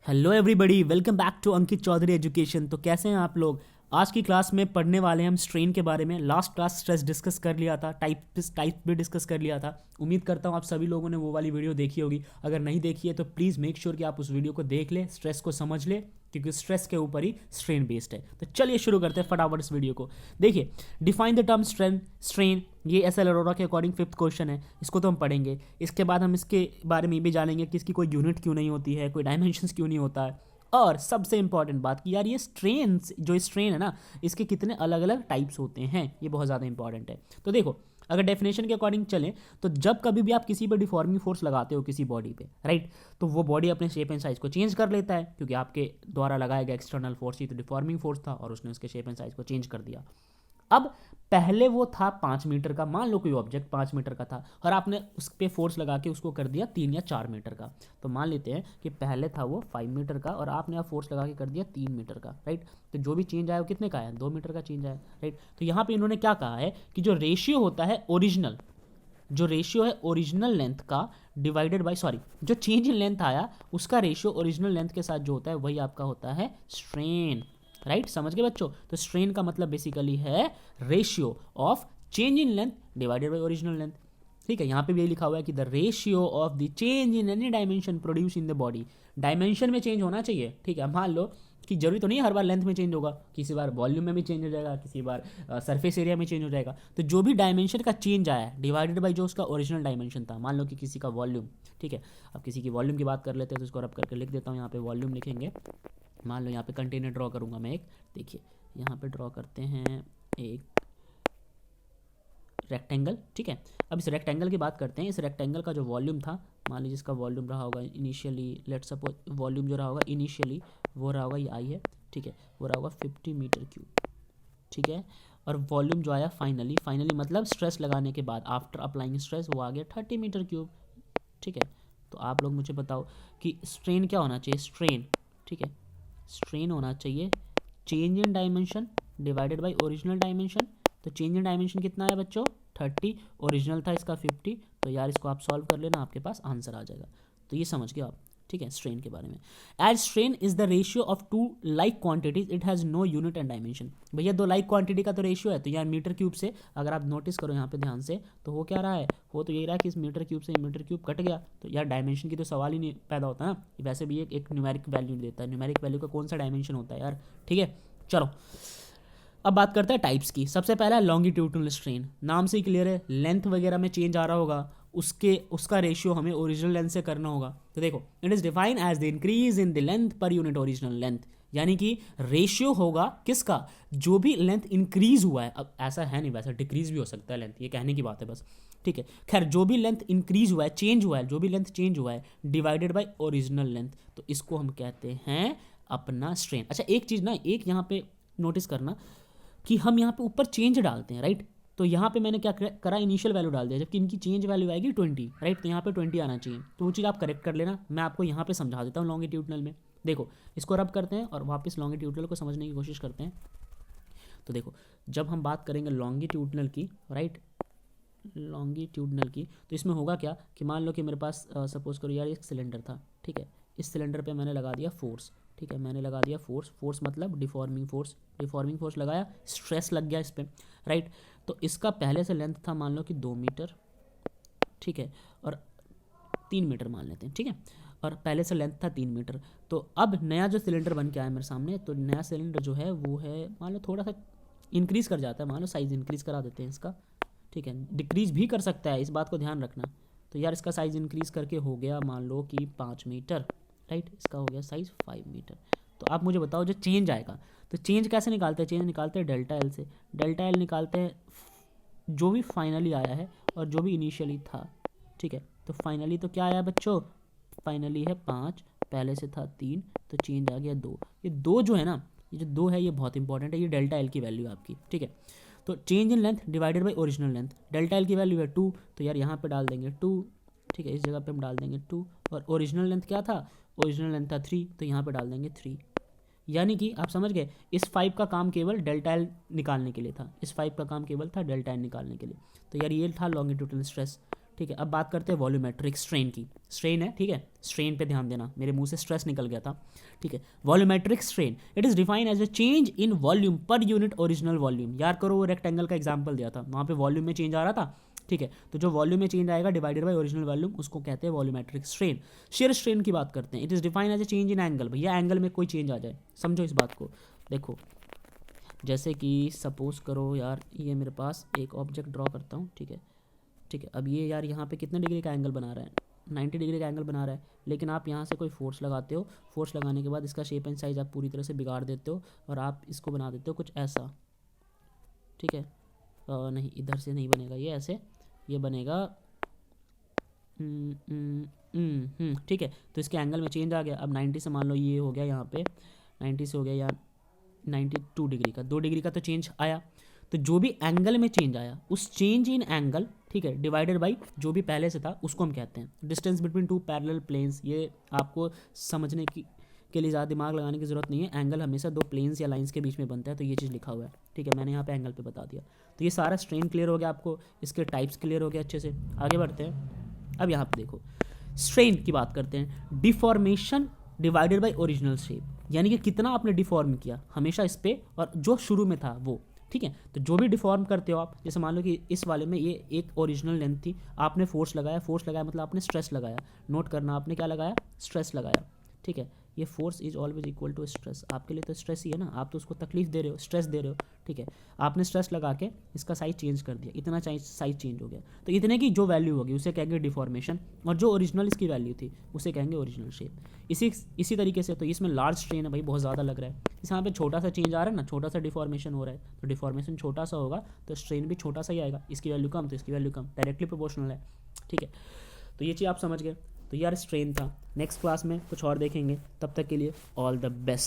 Hello everybody, welcome back to Ankit Chaudhary education. तो कैसे हैं आप लोग। आज की क्लास में पढ़ने वाले हैं हम स्ट्रेन के बारे में। लास्ट क्लास स्ट्रेस डिस्कस कर लिया था, टाइप भी डिस्कस कर लिया था। उम्मीद करता हूँ आप सभी लोगों ने वो वाली वीडियो देखी होगी। अगर नहीं देखी है तो प्लीज़ मेक श्योर कि आप उस वीडियो को देख लें, स्ट्रेस को समझ लें, क्योंकि स्ट्रेस के ऊपर ही स्ट्रेन बेस्ड है। तो चलिए शुरू करते हैं फटाफट इस वीडियो को। देखिए, डिफाइन द टर्म स्ट्रेन, ये एस.एल. अरोरा के अकॉर्डिंग 5th क्वेश्चन है। इसको तो हम पढ़ेंगे। इसके बाद हम इसके बारे में भी जानेंगे कि इसकी कोई यूनिट क्यों नहीं होती है, कोई डायमेंशंस क्यों नहीं होता है, और सबसे इंपॉर्टेंट बात कि यार ये स्ट्रेन है ना, इसके कितने अलग अलग टाइप्स होते हैं, ये बहुत ज़्यादा इंपॉर्टेंट है। तो देखो, अगर डेफिनेशन के अकॉर्डिंग चलें तो जब कभी भी आप किसी पर डिफॉर्मिंग फोर्स लगाते हो किसी बॉडी पे, राइट, तो वो बॉडी अपने शेप एंड साइज को चेंज कर लेता है, क्योंकि आपके द्वारा लगाया गया एक्सटर्नल फोर्स ही तो डिफॉर्मिंग फोर्स था और उसने उसके शेप एंड साइज को चेंज कर दिया। अब पहले वो था 5 मीटर का, मान लो कोई ऑब्जेक्ट 5 मीटर का था और आपने उस पर फोर्स लगा के उसको कर दिया 3 या 4 मीटर का। तो मान लेते हैं कि पहले था वो 5 मीटर का और आपने अब फोर्स लगा के कर दिया 3 मीटर का, राइट। तो जो भी चेंज आया वो कितने का आया, 2 मीटर का चेंज आया, राइट। तो यहाँ पे इन्होंने क्या कहा है कि जो रेशियो होता है ओरिजिनल, जो रेशियो है ओरिजिनल लेंथ का डिवाइडेड बाय, सॉरी, जो चेंज इन लेंथ आया उसका रेशियो ओरिजिनल लेंथ के साथ जो होता है वही आपका होता है स्ट्रेन, राइट। समझ गए बच्चों। तो स्ट्रेन का मतलब बेसिकली है ratio of change in length divided by original length. ठीक है, यहाँ पे भी यही लिखा हुआ है कि the ratio of the change in any dimension produce in the body. Dimension में चेंज होना चाहिए, ठीक है। मान लो कि जरूरी तो नहीं हर बार लेंथ में चेंज होगा, किसी बार वॉल्यूम में भी चेंज हो जाएगा, किसी बार सरफेस एरिया में चेंज हो जाएगा। तो जो भी डायमेंशन का चेंज आया है डिवाइडेड बाई जो उसका ओरिजिनल डायमेंशन था, मान लो कि किसी का वॉल्यूम, ठीक है। अब किसी की वॉल्यूम की बात कर लेते हैं तो इसको रब करके लिख देता हूँ। यहाँ पे वॉल्यूम लिखेंगे, मान लो यहाँ पे कंटेनर ड्रॉ करूँगा मैं एक, देखिए यहाँ पे ड्रॉ करते हैं एक रेक्टेंगल, ठीक है। अब इस रेक्टेंगल की बात करते हैं। इस रेक्टेंगल का जो वॉल्यूम था, मान लीजिए इसका वॉल्यूम रहा होगा इनिशियली, लेट सपोज वॉल्यूम जो रहा होगा इनिशियली वो रहा होगा, ये आई है, ठीक है, वो रहा होगा 50 मीटर क्यूब, ठीक है। और वॉल्यूम जो आया फाइनली मतलब स्ट्रेस लगाने के बाद आफ्टर अप्लाइंग स्ट्रेस वो आ गया 30 मीटर क्यूब, ठीक है। तो आप लोग मुझे बताओ कि स्ट्रेन क्या होना चाहिए, स्ट्रेन, ठीक है, स्ट्रेन होना चाहिए change in dimension divided by original dimension. तो चेंज इन डायमेंशन कितना है बच्चों, 30, ओरिजिनल था इसका 50। तो यार इसको आप सॉल्व कर लेना, आपके पास आंसर आ जाएगा। तो ये समझ गए आप, ठीक है, स्ट्रेन के बारे में। As strain is the ratio of two like quantities, it has no unit and dimension. भैया दो लाइक क्वांटिटी का तो रेशियो है, तो यार मीटर क्यूब से अगर आप नोटिस करो यहाँ पे ध्यान से, तो हो क्या रहा है, हो तो यही रहा है कि इस मीटर क्यूब से मीटर क्यूब कट गया। तो यार डायमेंशन की तो सवाल ही नहीं पैदा होता ना। वैसे भी एक न्यूमेरिक वैल्यू देता है, न्यूमेरिक वैल्यू का कौन सा डायमेंशन होता है यार, ठीक है। चलो अब बात करते हैं टाइप्स की। सबसे पहला है लॉन्गिट्यूडनल स्ट्रेन। नाम से ही क्लियर है, लेंथ वगैरह में चेंज आ रहा होगा, उसका रेशियो हमें ओरिजिनल लेंथ से करना होगा। तो देखो, it is define as the increase in the length per unit original length, यानी कि रेशियो होगा किसका, जो भी लेंथ इंक्रीज हुआ है। अब ऐसा है नहीं, वैसा डिक्रीज भी हो सकता है लेंथ, ये कहने की बात है बस, ठीक है। खैर, जो भी लेंथ इंक्रीज हुआ है, चेंज हुआ है, जो भी लेंथ चेंज हुआ है डिवाइडेड बाय ओरिजिनल लेंथ, तो इसको हम कहते हैं अपना स्ट्रेन। अच्छा एक चीज़ ना, एक यहाँ पे नोटिस करना कि हम यहाँ पे ऊपर चेंज डालते हैं, राइट। तो यहाँ पे मैंने क्या करा, इनिशियल वैल्यू डाल दिया, जबकि इनकी चेंज वैल्यू आएगी 20, राइट। तो यहाँ पे 20 आना चाहिए, तो वो चीज़ आप करेक्ट कर लेना। मैं आपको यहाँ पे समझा देता हूँ लॉन्गिट्यूडनल में। देखो, इसको रब करते हैं और वापस लॉन्गिट्यूडनल को समझने की कोशिश करते हैं। तो देखो, जब हम बात करेंगे लॉन्गिट्यूडनल की, राइट, लॉन्गिट्यूडनल की, तो इसमें होगा क्या कि मान लो कि मेरे पास सपोज करो यार एक सिलेंडर था, ठीक है। इस सिलेंडर पे मैंने लगा दिया फोर्स, ठीक है, मैंने लगा दिया फोर्स मतलब डिफॉर्मिंग फोर्स लगाया, स्ट्रेस लग गया इस पर, राइट। तो इसका पहले से लेंथ था मान लो कि 2 मीटर, ठीक है, और 3 मीटर मान लेते हैं, ठीक है। और पहले से लेंथ था 3 मीटर। तो अब नया जो सिलेंडर बन के आया मेरे सामने, तो नया सिलेंडर जो है वो है, मान लो थोड़ा सा इंक्रीज़ कर जाता है, मान लो साइज़ इंक्रीज़ करा देते हैं इसका, ठीक है। डिक्रीज़ भी कर सकता है, इस बात को ध्यान रखना। तो यार इसका साइज़ इंक्रीज़ करके हो गया मान लो कि 5 मीटर, राइट। इसका हो गया साइज़ 5 मीटर। तो आप मुझे बताओ जो चेंज आएगा, तो चेंज कैसे निकालते हैं, चेंज निकालते हैं डेल्टा एल से। डेल्टा एल निकालते हैं जो भी फाइनली आया है और जो भी इनिशियली था, ठीक है। तो फाइनली तो क्या आया बच्चों, फाइनली है 5, पहले से था 3, तो चेंज आ गया 2। ये 2 जो है ना, ये जो 2 है ये बहुत इंपॉर्टेंट है, ये डेल्टा एल की वैल्यू है आपकी, ठीक है। तो change in length divided by original length, delta L की वैल्यू है 2, तो यार यहाँ पे डाल देंगे 2, ठीक है, इस जगह पे हम डाल देंगे 2। और ओरिजिनल लेंथ क्या था, ओरिजिनल लेंथ था 3, तो यहाँ पे डाल देंगे 3। यानी कि आप समझ गए, इस 5 का काम केवल डेल्टा एल निकालने के लिए था, इस 5 का काम केवल था डेल्टा एल निकालने के लिए। तो यार ये था लॉन्गिट्यूडनल स्ट्रेस, ठीक है। अब बात करते हैं वॉल्यूमेट्रिक स्ट्रेन की। स्ट्रेन है, ठीक है, स्ट्रेन पे ध्यान देना, मेरे मुंह से स्ट्रेस निकल गया था, ठीक है। Volumetric strain, it is defined as a change in volume per unit original volume. याद करो वो रेक्टेंगल का एग्जाम्पल दिया था, वहाँ पे वॉल्यूम में चेंज आ रहा था, ठीक है। तो जो वॉल्यूम में चेंज आएगा डिवाइडेड बाय ओरिजिनल वॉल्यूम, उसको कहते हैं वॉल्यूमेट्रिक स्ट्रेन। शेयर स्ट्रेन की बात करते हैं, it is defined as a change in angle. भैया एंगल में कोई चेंज आ जाए, समझो इस बात को। देखो जैसे कि सपोज करो यार, ये मेरे पास एक ऑब्जेक्ट ड्रॉ करता हूँ, ठीक है, ठीक है। अब ये यार यहाँ पे कितने डिग्री का एंगल बना रहा है, 90 डिग्री का एंगल बना रहा है, लेकिन आप यहाँ से कोई फोर्स लगाते हो, फोर्स लगाने के बाद इसका शेप एंड साइज आप पूरी तरह से बिगाड़ देते हो और आप इसको बना देते हो कुछ ऐसा, ठीक है। नहीं, इधर से नहीं बनेगा ये, ऐसे ये बनेगा, ठीक है। तो इसके एंगल में चेंज आ गया। अब 90 से मान लो ये हो गया, यहाँ पे 90 से हो गया या 92 डिग्री का, 2 डिग्री का तो चेंज आया। तो जो भी एंगल में चेंज आया, उस चेंज इन एंगल, ठीक है, डिवाइडेड बाई जो भी पहले से था, उसको हम कहते हैं distance between two parallel planes. ये आपको समझने के लिए ज़्यादा दिमाग लगाने की ज़रूरत नहीं है। एंगल हमेशा दो प्लेन्स या लाइंस के बीच में बनता है, तो ये चीज़ लिखा हुआ है, ठीक है। मैंने यहाँ पे एंगल पे बता दिया। तो ये सारा स्ट्रेन क्लियर हो गया आपको, इसके टाइप्स क्लियर हो गए अच्छे से। आगे बढ़ते हैं। अब यहाँ पे देखो स्ट्रेन की बात करते हैं। Deformation divided by original shape, यानी कि कितना आपने डिफॉर्म किया हमेशा इस पे, और जो शुरू में था वो, ठीक है। तो जो भी डिफॉर्म करते हो आप, जैसे मान लो कि इस वाले में ये एक ओरिजिनल लेंथ थी, आपने फोर्स लगाया, फोर्स लगाया मतलब आपने स्ट्रेस लगाया। नोट करना, आपने क्या लगाया, स्ट्रेस लगाया, ठीक है। ये force is always equal to stress, आपके लिए तो स्ट्रेस ही है ना, आप तो उसको तकलीफ दे रहे हो, स्ट्रेस दे रहे हो, ठीक है। आपने स्ट्रेस लगा के इसका साइज चेंज कर दिया, इतना साइज चेंज हो गया, तो इतने की जो वैल्यू होगी उसे कहेंगे डिफॉर्मेशन, और जो ओरिजिनल इसकी वैल्यू थी उसे कहेंगे ओरिजिनल शेप। इसी तरीके से, तो इसमें लार्ज स्ट्रेन है भाई, बहुत ज़्यादा लग रहा है, इस यहाँ पे छोटा सा चेंज आ रहा है ना, छोटा सा डिफॉर्मेशन हो रहा है, तो डिफॉर्मेशन छोटा सा होगा तो स्ट्रेन भी छोटा सा ही आएगा। इसकी वैल्यू कम तो इसकी वैल्यू कम, डायरेक्टली प्रोपोर्शनल है, ठीक है। तो ये चीज़ आप समझ गए। तो यार स्ट्रेन था। नेक्स्ट क्लास में कुछ और देखेंगे, तब तक के लिए ऑल द बेस्ट।